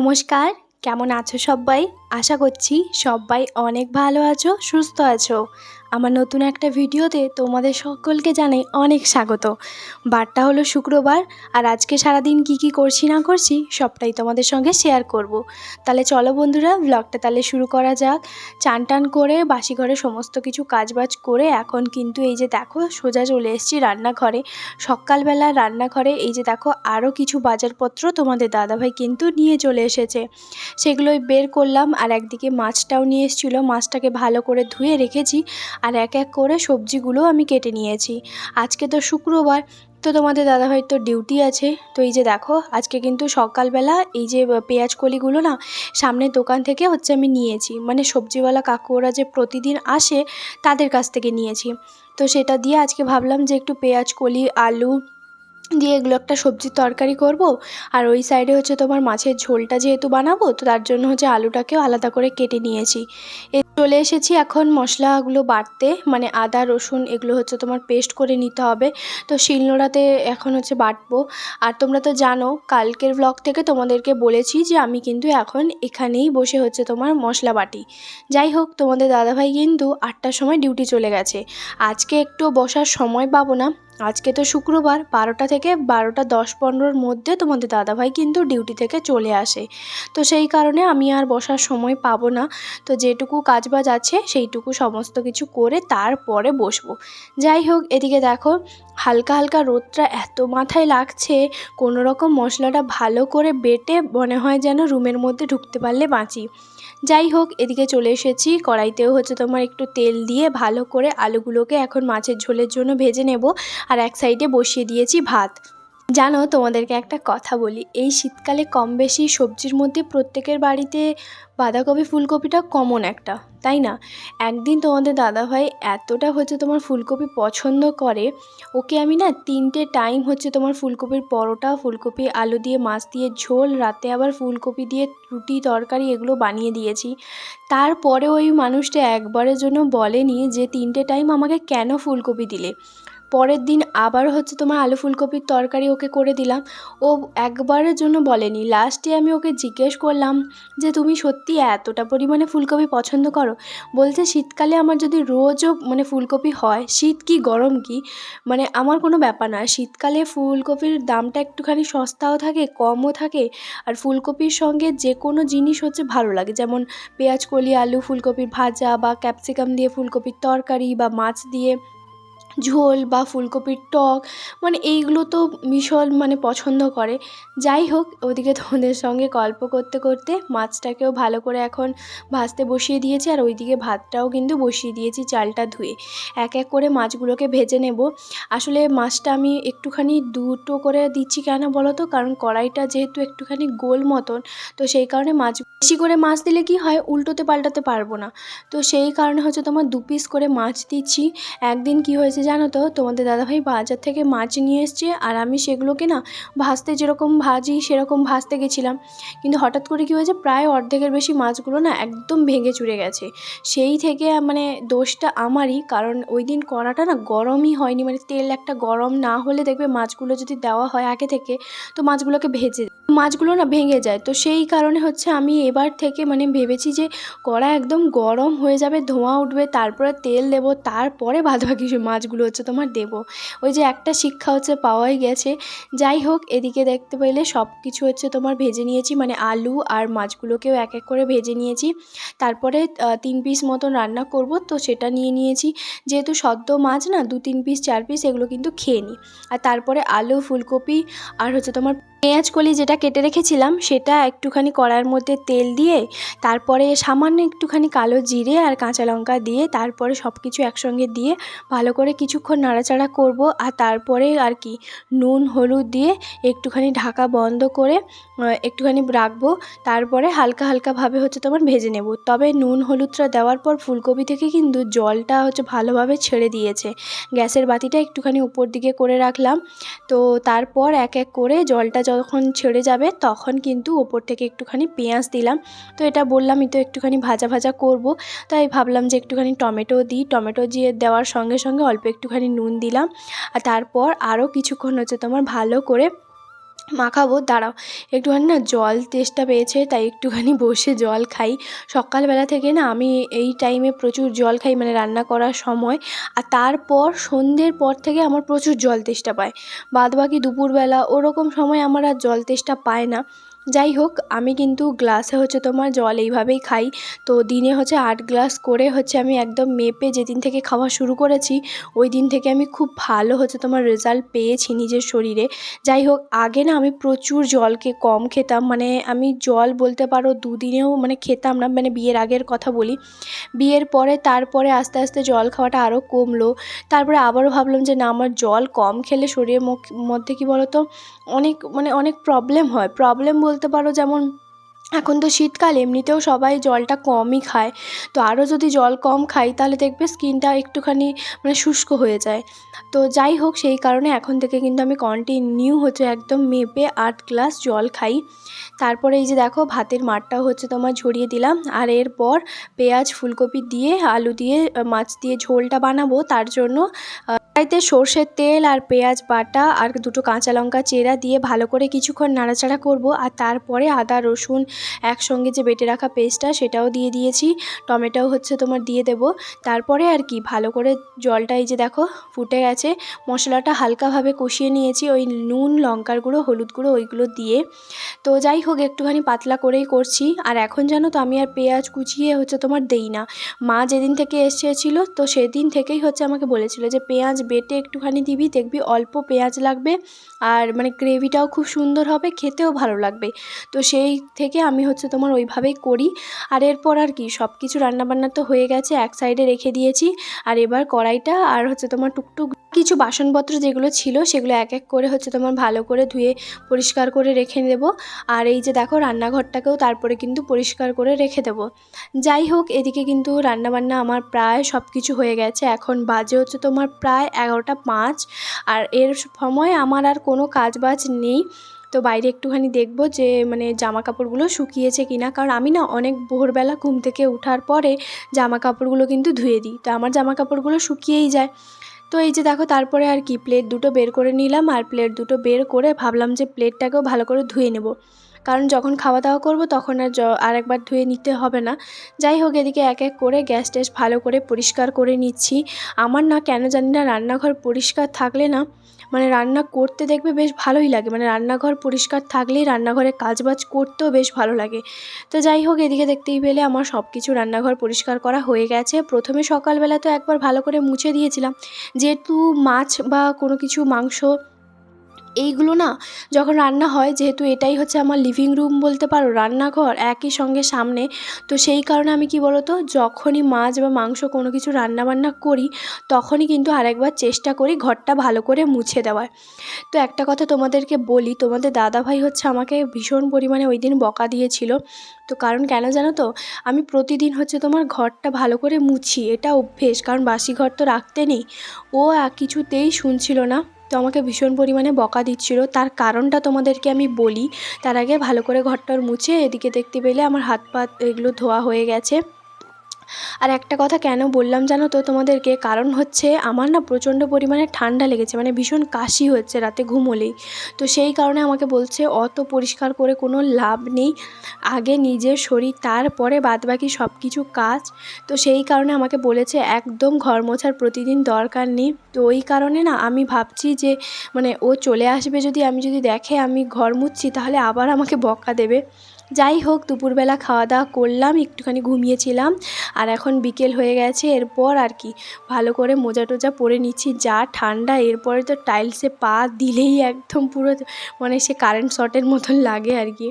নমস্কার, কেমন আছো সবাই? আশা করছি সবাই অনেক ভালো আছো, সুস্থ আছো। আমার নতুন একটা ভিডিওতে তোমাদের সকলকে জানাই অনেক স্বাগত। বারটা হলো শুক্রবার, আর আজকে সারাদিন কি করছি না করছি সবটাই তোমাদের সঙ্গে শেয়ার করব। তাহলে চলো বন্ধুরা, ব্লগটা তাহলে শুরু করা যাক। চান টান করে বাসি ঘরে সমস্ত কিছু কাজবাজ করে এখন কিন্তু এই যে দেখো সোজা চলে এসেছি রান্নাঘরে। সকালবেলা রান্নাঘরে এই যে দেখো আরও কিছু বাজারপত্র তোমাদের দাদাভাই কিন্তু নিয়ে চলে এসেছে, সেগুলোই বের করলাম। আর একদিকে মাছটাও নিয়ে এসেছিলো, মাছটাকে ভালো করে ধুয়ে রেখেছি। আর এক এক করে সবজিগুলো আমি কেটে নিয়েছি। আজকে তো শুক্রবার, তো তোমাদের দাদাভাইয়ের তো ডিউটি আছে। তো এই যে দেখো আজকে কিন্তু সকালবেলা এই যে পেঁয়াজ কলিগুলো না সামনের দোকান থেকে আমি নিয়েছি, মানে সবজিওয়ালা কাকু ওরা যে প্রতিদিন আসে তাদের কাছ থেকে নিয়েছি। তো সেটা দিয়ে আজকে ভাবলাম যে একটু পেঁয়াজ কলি আলু দিয়ে এগুলো একটা সবজির তরকারি করব। আর ওই সাইডে তোমার মাছের ঝোলটা যেহেতু বানাবো, তো তার জন্য আলুটাকেও আলাদা করে কেটে নিয়েছি। চলে এসেছি এখন মশলাগুলো বাটতে, মানে আদা রসুন এগুলো তোমার পেস্ট করে নিতে হবে। তো শিলনোড়াতে এখন বাটবো। আর তোমরা তো জানো কালকের ব্লগ থেকে তোমাদেরকে বলেছি যে আমি কিন্তু এখন এখানেই বসে তোমার মশলা বাটি। যাই হোক, তোমাদের দাদাভাই কিন্তু 8টার সময় ডিউটি চলে গেছে। আজকে একটু বসার সময় পাবো না। আজকে তো শুক্রবার, 12টা থেকে 12টা 10-15-র মধ্যে তোমাদের দাদাভাই কিন্তু ডিউটি থেকে চলে আসে। তো সেই কারণে আমি আর বসার সময় পাবো না। তো যেটুকু কাজবাজ আছে সেইটুকু সমস্ত কিছু করে তারপরে বসবো। যাই হোক, এদিকে দেখো হালকা হালকা রোদটা এত মাথায় লাগছে, কোনো রকম মশলাটা ভালো করে বেটে মনে হয় যেন রুমের মধ্যে ঢুকতে পারলে বাঁচি। যাই হোক, এদিকে চলে এসেছি, কড়াইতেও তোমার একটু তেল দিয়ে ভালো করে আলুগুলোকে এখন মাছের ঝোলের জন্য ভেজে নেব। আর এক সাইডে বসিয়ে দিয়েছি ভাত। জানো, তোমাদেরকে একটা কথা বলি, এই শীতকালে কম বেশি সবজির মধ্যে প্রত্যেকের বাড়িতে বাঁধাকপি ফুলকপিটা কমন একটা, তাই না? একদিন তোমাদের দাদাভাই এতটা তোমার ফুলকপি পছন্দ করে, ওকে আমি না 3টে টাইম তোমার ফুলকপির পরোটা, ফুলকপি আলু দিয়ে মাছ দিয়ে ঝোল, রাতে আবার ফুলকপি দিয়ে রুটি তরকারি এগুলো বানিয়ে দিয়েছি। তারপরে ওই মানুষটা একবারের জন্য বলেনি যে 3টে টাইম আমাকে কেন ফুলকপি দিলে। পরের দিন আবার তোমার আলু ফুলকপির তরকারি ওকে করে দিলাম, ও একবারের জন্য বলেনি। লাস্টে আমি ওকে জিজ্ঞেস করলাম যে তুমি সত্যি এতটা পরিমাণে ফুলকপি পছন্দ করো? বলছে শীতকালে আমার যদি রোজও মানে ফুলকপি হয়, শীত কি গরম কি, মানে আমার কোনো ব্যাপার না। শীতকালে ফুলকপির দামটা একটুখানি সস্তাও থাকে কমও থাকে, আর ফুলকপির সঙ্গে যে কোনো জিনিস ভালো লাগে, যেমন পেঁয়াজ কলি আলু ফুলকপির ভাজা, বা ক্যাপসিকাম দিয়ে ফুলকপির তরকারি, বা মাছ দিয়ে ঝোল, বা ফুলকপির টক, মানে এইগুলো তো ভীষণ পছন্দ করে। যাই হোক, ওদিকে তোমাদের সঙ্গে গল্প করতে করতে মাছটাকেও ভালো করে এখন ভাজতে বসিয়ে দিয়েছি, আর ওইদিকে ভাতটাও কিন্তু বসিয়ে দিয়েছি চালটা ধুয়ে। এক এক করে মাছগুলোকে ভেজে নেব। আসলে মাছটা আমি একটুখানি দুটো করে দিচ্ছি কেন বলো তো, কারণ কড়াইটা যেহেতু একটুখানি গোল মতন, তো সেই কারণে মাছ বেশি করে মাছ দিলে কি হয়, উল্টোতে পাল্টাতে পারবো না। তো সেই কারণে তোমার 2 পিস করে মাছ দিচ্ছি। একদিন কি হয়েছে জানো তো, তোমাদের দাদাভাই বাজার থেকে মাছ নিয়ে এসছে, আর আমি সেগুলোকে না ভাজতে যেরকম ভাজি সেরকম ভাজতে গেছিলাম, কিন্তু হঠাৎ করে কি হয়েছে, প্রায় অর্ধেকের বেশি মাছগুলো না একদম ভেঙে চুরে গেছে। সেই থেকে দোষটা আমারই, কারণ ওই দিন কড়াটা না গরমই হয়নি, তেল একটা গরম না হলে দেখবে মাছগুলো যদি দেওয়া হয় আগে থেকে, তো মাছগুলো না ভেঙে যায়। তো সেই কারণে আমি এবার থেকে ভেবেছি যে কড়া একদম গরম হয়ে যাবে, ধোঁয়া উঠবে, তারপরে তেল দেবো, তারপরে বাদবাকি মাছগুলো তোমার দেবো। ওই যে একটা শিক্ষা পাওয়াই গেছে। যাই হোক, এদিকে দেখতে পেলে সব কিছু তোমার ভেজে নিয়েছি, আলু আর মাছগুলোকেও এক এক করে ভেজে নিয়েছি। তারপরে 3 পিস মতন রান্না করব, তো সেটা নিয়ে নিয়েছি। যেহেতু সদ্য মাছ না 2-3 পিস 4 পিস এগুলো কিন্তু খেয়ে নিই। আর তারপরে আলু ফুলকপি আর তোমার পেঁয়াজ কলি যেটা কেটে রেখেছিলাম, সেটা একটুখানি কড়াইয়ের মধ্যে তেল দিয়ে, তারপরে সামান্য একটুখানি কালো জিরে আর কাঁচা লঙ্কা দিয়ে, তারপরে সব কিছু একসঙ্গে দিয়ে ভালো করে কিছুক্ষণ নাড়াচাড়া করব। আর তারপরে আর কি নুন হলুদ দিয়ে একটুখানি ঢাকা বন্ধ করে একটুখানি রাখবো। তারপরে হালকা হালকাভাবে তোমার ভেজে নেব। তবে নুন হলুদটা দেওয়ার পর ফুলকপি থেকে কিন্তু জলটা ভালোভাবে ছেড়ে দিয়েছে। গ্যাসের বাতিটা একটুখানি উপর দিকে করে রাখলাম। তো তারপর এক এক করে জলটা যখন ছেড়ে যাবে, তখন কিন্তু ওপর থেকে একটুখানি পেঁয়াজ দিলাম। তো এটা বললামই তো একটুখানি ভাজা ভাজা করব, তাই ভাবলাম যে একটুখানি টমেটো দিই। টমেটো দিয়ে দেওয়ার সঙ্গে সঙ্গে অল্প একটুখানি নুন দিলাম। আর তারপর আরও কিছুক্ষণ তোমার ভালো করে মাখাবো, দাঁড়াও একটুখানি না জল তেষ্টা পেয়েছে, তাই একটুখানি বসে জল খাই। সকালবেলা থেকে না আমি এই টাইমে প্রচুর জল খাই, মানে রান্না করার সময়। আর তারপর সন্ধ্যের পর থেকে আমার প্রচুর জল তেষ্টা পায়। বাদবাকি দুপুরবেলা ওরকম সময় আমার আর জল তেষ্টা পায় না। যাই হোক, আমি কিন্তু গ্লাসে হচ্ছে তোমার জল এইভাবেই খাই। তো দিনে হচ্ছে 8 গ্লাস করে হচ্ছে আমি একদম মেপে যেদিন থেকে খাওয়া শুরু করেছি, ওই দিন থেকে আমি খুব ভালো হচ্ছে তোমার রেজাল্ট পেয়েছি নিজের শরীরে। যাই হোক, আগে না আমি প্রচুর জলকে কম খেতাম, মানে আমি জল বলতে পারো দুদিনেও মানে খেতাম না, মানে বিয়ের আগের কথা বলি। বিয়ের পরে তারপরে আস্তে আস্তে জল খাওয়াটা আরও কমলো। তারপরে আবারও ভাবলাম যে না, আমার জল কম খেলে শরীরের মধ্যে কী বলো তো, অনেক প্রবলেম হয়। প্রবলেম বলতে পারো, যেমন এখন তো শীতকাল, এমনিতেও সবাই জলটা কমই খায়। তো আরও যদি জল কম খাই তাহলে দেখবে স্কিনটা একটুখানি মানে শুষ্ক হয়ে যায়। তো যাই হোক, সেই কারণে এখন থেকে কিন্তু আমি কন্টিনিউ হচ্ছে একদম মেপে 8 গ্লাস জল খাই। তারপরে এই যে দেখো, ভাতের মাড়টাও হচ্ছে তোমার ঝরিয়ে দিলাম। আর এরপর পেঁয়াজ, ফুলকপি দিয়ে, আলু দিয়ে, মাছ দিয়ে ঝোলটা বানাবো। তার জন্য কড়াইতে সর্ষের তেল আর পেঁয়াজ বাটা আর দুটো কাঁচা লঙ্কা চেরা দিয়ে ভালো করে কিছুক্ষণ নাড়াচাড়া করব। আর তারপরে আদা রসুন একসঙ্গে যে বেটে রাখা পেস্টটা সেটাও দিয়ে দিয়েছি, টমেটোও হচ্ছে তোমার দিয়ে দেবো। তারপরে আর কি ভালো করে জলটা এই যে দেখো ফুটে গেছে। মশলাটা হালকাভাবে কষিয়ে নিয়েছি, ওই নুন, লঙ্কার গুঁড়ো, হলুদ গুঁড়ো ওইগুলো দিয়ে। তো যাই হোক, একটুখানি পাতলা করেই করছি। আর এখন জানো তো, আমি আর পেঁয়াজ কুচিয়ে হচ্ছে তোমার দেই না। মা যেদিন থেকে এসেছিল তো সেদিন থেকেই হচ্ছে আমাকে বলেছিল যে পেঁয়াজ বেটে একটুখানি দিবি, দেখবি অল্প পেঁয়াজ লাগবে, আর মানে গ্রেভিটাও খুব সুন্দর হবে, খেতেও ভালো লাগবে। তো সেই থেকে আমি হচ্ছে তোমার ওইভাবেই করি। আর এরপর আর কি সব কিছু রান্নাবান্না তো হয়ে গেছে, এক সাইডে রেখে দিয়েছি। আর এবার কড়াইটা আর হচ্ছে তোমার টুকটুক কিছু বাসনপত্র যেগুলো ছিল সেগুলো এক এক করে হচ্ছে তোমার ভালো করে ধুয়ে পরিষ্কার করে রেখে দেবো। আর এই যে দেখো, রান্নাঘরটাকেও তারপরে কিন্তু পরিষ্কার করে রেখে দেবো। যাই হোক, এদিকে কিন্তু রান্নাবান্না আমার প্রায় সব কিছু হয়ে গেছে। এখন বাজে হচ্ছে তোমার প্রায় 11টা 5। আর এর সময় আমার আর কোনো কাজ বাজ নেই। তো বাইরে একটুখানি দেখবো যে মানে জামা কাপড়গুলো শুকিয়েছে কিনা, কারণ আমি না অনেক ভোরবেলা ঘুম থেকে ওঠার পরে জামা কাপড়গুলো কিন্তু ধুয়ে দিই, তো আমার জামা কাপড়গুলো শুকিয়েই যায়। তো এই যে দেখো, তারপরে আর কি প্লেট দুটো বের করে নিলাম। আর প্লেট দুটো বের করে ভাবলাম যে প্লেটটাকেও ভালো করে ধুয়ে নেব, কারণ যখন খাওয়া দাওয়া করব তখন আর আরেকবার ধুয়ে নিতে হবে না। যাই হোক, এদিকে এক এক করে গ্যাস ট্যাস ভালো করে পরিষ্কার করে নিচ্ছি। আমার না কেন জানি না, রান্নাঘর পরিষ্কার থাকলে না মানে রান্না করতে দেখবে বেশ ভালোই লাগে, মানে রান্নাঘর পরিষ্কার থাকলেই রান্নাঘরে কাজবাজ করতেও বেশ ভালো লাগে। তো যাই হোক, এদিকে দেখতেই পেলে আমার সব কিছু রান্নাঘর পরিষ্কার করা হয়ে গেছে। প্রথমে সকালবেলা তো একবার ভালো করে মুছে দিয়েছিলাম, যেহেতু মাছ বা কোনো কিছু মাংস এইগুলো না যখন রান্না হয়, যেহেতু এটাই হচ্ছে আমার লিভিং রুম বলতে পারো, রান্নাঘর একই সঙ্গে সামনে। তো সেই কারণে আমি কি বলো তো, যখনই মাছ বা মাংস কোনো কিছু রান্নাবান্না করি তখনই কিন্তু আরেকবার চেষ্টা করি ঘরটা ভালো করে মুছে দেওয়ার। তো একটা কথা তোমাদেরকে বলি, তোমাদের দাদাভাই হচ্ছে আমাকে ভীষণ পরিমাণে ওই দিন বকা দিয়েছিল। তো কারণ কেন জানো তো, আমি প্রতিদিন হচ্ছে তোমার ঘরটা ভালো করে মুছি, এটা অভ্যেস, কারণ বাসি ঘর তো রাখতে নেই। ও কিছুতেই শুনছিল না, তো আমাকে ভীষণ পরিমাণে বকা দিচ্ছিল। তার কারণটা তোমাদেরকে আমি বলি। তার আগে ভালো করে ঘরটার মুছে এদিকে দেখতে পেলে আমার হাত পা এগুলো ধোয়া হয়ে গেছে। আর একটা কথা কেন বললাম জানো তো তোমাদেরকে, কারণ হচ্ছে আমার না প্রচণ্ড পরিমাণে ঠান্ডা লেগেছে, মানে ভীষণ কাশি হচ্ছে রাতে ঘুমোলেই। তো সেই কারণে আমাকে বলছে অত পরিষ্কার করে কোনো লাভ নেই, আগে নিজের শরীর, তারপরে বাদবাকি সব কিছু কাজ। তো সেই কারণে আমাকে বলেছে একদম ঘর মোছার প্রতিদিন দরকার নেই। তো ওই কারণে না আমি ভাবছি যে মানে ও চলে আসবে, যদি আমি যদি দেখে আমি ঘর মুছছি তাহলে আবার আমাকে বকা দেবে। যাই হোক, দুপুরবেলা খাওয়া দাওয়া করলাম, একটুখানি ঘুমিয়েছিলাম। আর এখন বিকেল হয়ে গেছে। এরপর আর কি ভালো করে মোজা টোজা পরে নিচ্ছি, যা ঠান্ডা। এরপরে তো টাইলসে পা দিলেই একদম পুরো মানে সে কারেন্ট শর্টের মতন লাগে আর কি।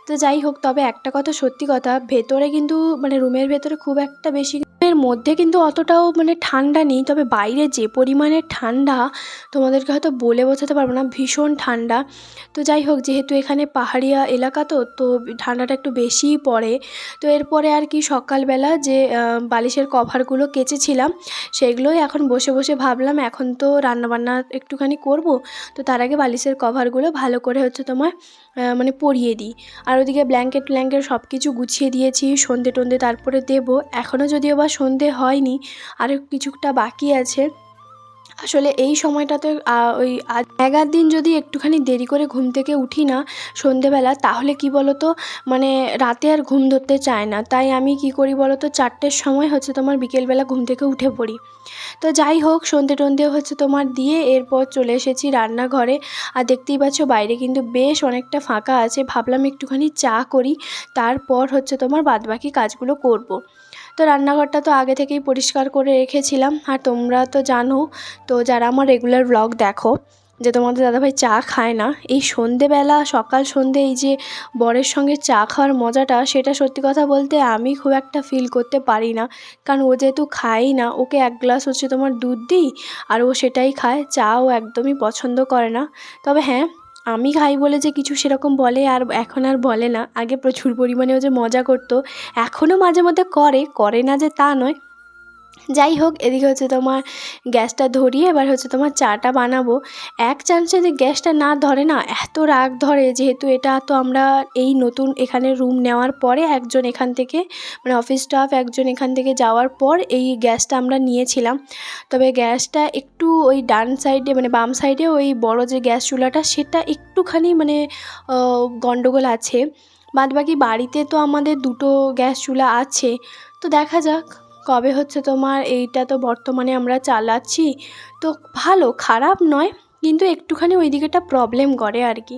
তো যাই হোক, তবে একটা কথা সত্যি কথা, ভেতরে কিন্তু মানে রুমের ভেতরে খুব একটা বেশি, এর মধ্যে কিন্তু অতটাও মানে ঠান্ডা নেই, তবে বাইরে যে পরিমাণে ঠান্ডা তোমাদেরকে হয়তো বলে বোঝাতে পারবো না, ভীষণ ঠান্ডা। তো যাই হোক, যেহেতু এখানে পাহাড়িয়া এলাকা তো ঠান্ডাটা একটু বেশিই পড়ে। তো এরপরে আর কি সকালবেলা যে বালিশের কভারগুলো কেচেছিলাম সেগুলোই এখন বসে বসে ভাবলাম এখন তো রান্নাবান্না একটুখানি করব, তো তার আগে বালিশের কভারগুলো ভালো করে হচ্ছে তোমার মানে পরিয়ে দিই। আর ওদিকে ব্ল্যাঙ্কেট ট্ল্যাঙ্কেট সব কিছু গুছিয়ে দিয়েছি, সন্ধে টন্ধে তারপরে দেবো। এখনও যদিও বা সন্ধে হয়নি, আরও কিছুটা বাকি আছে। আসলে এই সময়টাতে ওই 11 দিন যদি একটুখানি দেরি করে ঘুম থেকে উঠি না সন্ধেবেলা, তাহলে কি বলো তো, মানে রাতে আর ঘুম ধরতে চায় না। তাই আমি কি করি বলো তো, 4টের সময় হচ্ছে তোমার বিকেলবেলা ঘুম থেকে উঠে পড়ি। তো যাই হোক, সন্ধে টন্ধে হচ্ছে তোমার দিয়ে এরপর চলে এসেছি রান্নাঘরে। আর দেখতেই পাচ্ছ বাইরে কিন্তু বেশ অনেকটা ফাঁকা আছে, ভাবলাম একটুখানি চা করি, তারপর হচ্ছে তোমার বাদবাকি কাজগুলো করব। তো রান্নাঘরটা তো আগে থেকেই পরিষ্কার করে রেখেছিলাম। আর তোমরা তো জানো, তো যারা আমার রেগুলার ব্লগ দেখো, যে তোমাদের দাদাভাই চা খায় না। এই সন্ধেবেলা সকাল সন্ধে এই যে বরের সঙ্গে চা খাওয়ার মজাটা, সেটা সত্যি কথা বলতে আমি খুব একটা ফিল করতে পারি না। কারণ ও যেহেতু খায়ই না, ওকে 1 গ্লাস হচ্ছে তোমার দুধ দিই আর ও সেটাই খায়, চা ও একদমই পছন্দ করে না। তবে হ্যাঁ, আমি খাই বলে যে কিছু সেরকম বলে আর এখন আর বলে না। আগে প্রচুর পরিমাণে ও যে মজা করতো, এখনও মাঝে মধ্যে করে না যে তা নয়। যাই হোক, এদিকে হচ্ছে তোমার গ্যাসটা ধরিয়ে এবার হচ্ছে তোমার চাটা বানাবো। এক চান্সে যে গ্যাসটা না ধরে না, এত রাগ ধরে, যেহেতু এটা তো আমরা এই নতুন এখানে রুম নেওয়ার পরে একজন এখান থেকে, মানে অফিস স্টাফ একজন এখান থেকে যাওয়ার পর এই গ্যাসটা আমরা নিয়েছিলাম। তবে গ্যাসটা একটু ওই ডান সাইডে মানে বাম সাইডে ওই বড় যে গ্যাস চুলাটা, সেটা একটুখানি মানে গন্ডগোল আছে। বাদবাকি বাড়িতে তো আমাদের 2টো গ্যাস চুলা আছে। তো দেখা যাক কবে হচ্ছে তোমার এইটা তো বর্তমানে আমরা চালাচ্ছি। তো ভালো, খারাপ নয়, কিন্তু একটুখানি ওই দিকেটা প্রবলেম করে আর কি।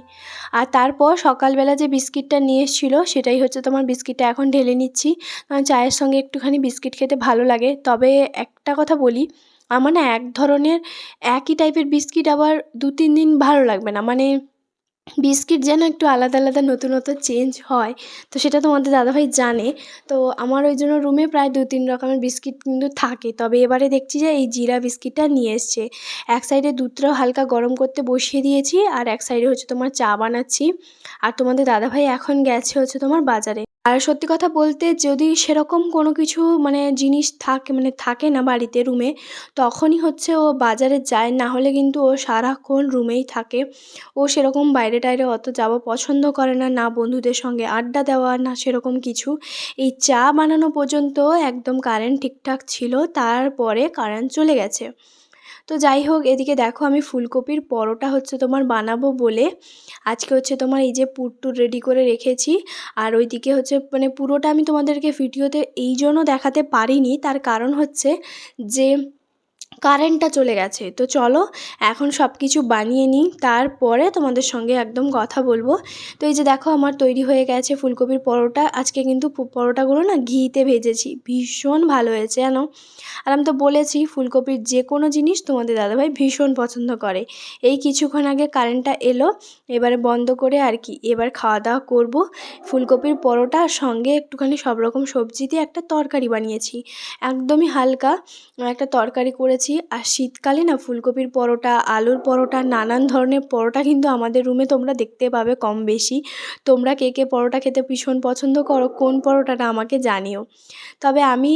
আর তারপর সকালবেলা যে বিস্কিটটা নিয়ে এসেছিলো, সেটাই হচ্ছে তোমার বিস্কিটটা এখন ঢেলে নিচ্ছি। কারণ চায়ের সঙ্গে একটুখানি বিস্কিট খেতে ভালো লাগে। তবে একটা কথা বলি, আমার না এক ধরনের একই টাইপের বিস্কিট আবার 2-3 দিন ভালো লাগবে না। মানে বিস্কিট যেন একটু আলাদা আলাদা নতুনত্ব চেঞ্জ হয়, তো সেটা তোমাদের দাদাভাই জানে। তো আমার ওই জন্য রুমে প্রায় 2-3 রকমের বিস্কিট কিন্তু থাকে। তবে এবারে দেখছি যে এই জিরা বিস্কিটটা নিয়ে এসছে। এক সাইডে দুধটাও হালকা গরম করতে বসিয়ে দিয়েছি, আর এক সাইডে হচ্ছে তোমার চা বানাচ্ছি। আর তোমাদের দাদাভাই এখন গেছে হচ্ছে তোমার বাজারে। আর সত্যি কথা বলতে, যদি সেরকম কোনো কিছু মানে জিনিস থাকে না বাড়িতে রুমে, তখনই হচ্ছে ও বাজারে যায়, না হলে কিন্তু ও সারাক্ষণ রুমেই থাকে। ও সেরকম বাইরে টাইরে অত যাওয়া পছন্দ করে না, না বন্ধুদের সঙ্গে আড্ডা দেওয়া, না সেরকম কিছু। এই চা বানানো পর্যন্ত একদম কারেন্ট ঠিকঠাক ছিল, তারপরে কারেন্ট চলে গেছে। তো যাই হোক, এদিকে দেখো আমি ফুলকপির পরোটা হচ্ছে তোমার বানাবো বলে আজকে হচ্ছে তোমার এই যে পুর রেডি করে রেখেছি। আর ওইদিকে হচ্ছে মানে পুরোটা আমি তোমাদেরকে ভিডিওতে এই জন্য দেখাতে পারিনি, তার কারণ হচ্ছে যে কারেন্টটা চলে গেছে। তো চলো এখন সব কিছু বানিয়ে নিই, তারপরে তোমাদের সঙ্গে একদম কথা বলবো। তো এই যে দেখো আমার তৈরি হয়ে গেছে ফুলকপির পরোটা। আজকে কিন্তু পরোটাগুলো না ঘিতে ভেজেছি, ভীষণ ভালো হয়েছে জানো। আর আমি তো বলেছি ফুলকপির যে কোনো জিনিস তোমাদের দাদাভাই ভীষণ পছন্দ করে। এই কিছুক্ষণ আগে কারেন্টটা এলো, এবারে বন্ধ করে আর কি এবার খাওয়া দাওয়া করবো। ফুলকপির পরোটা আর সঙ্গে একটুখানি সব রকম সবজি দিয়ে একটা তরকারি বানিয়েছি, একদমই হালকা একটা তরকারি করেছি। আর শীতকালে না ফুলকপির পরোটা, আলুর পরোটা, নানান ধরনের পরোটা কিন্তু আমাদের রুমে তোমরা দেখতে পাবে কম বেশি। তোমরা কে কে পরোটা খেতে ভীষণ পছন্দ করো, কোন পরোটাটা আমাকে জানিও। তবে আমি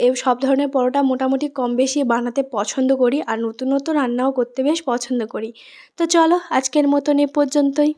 এই সব ধরনের পরোটা মোটামুটি কম বেশি বানাতে পছন্দ করি, আর নতুন নতুন রান্নাও করতে বেশ পছন্দ করি। তো চলো আজকের মতন এ পর্যন্তই।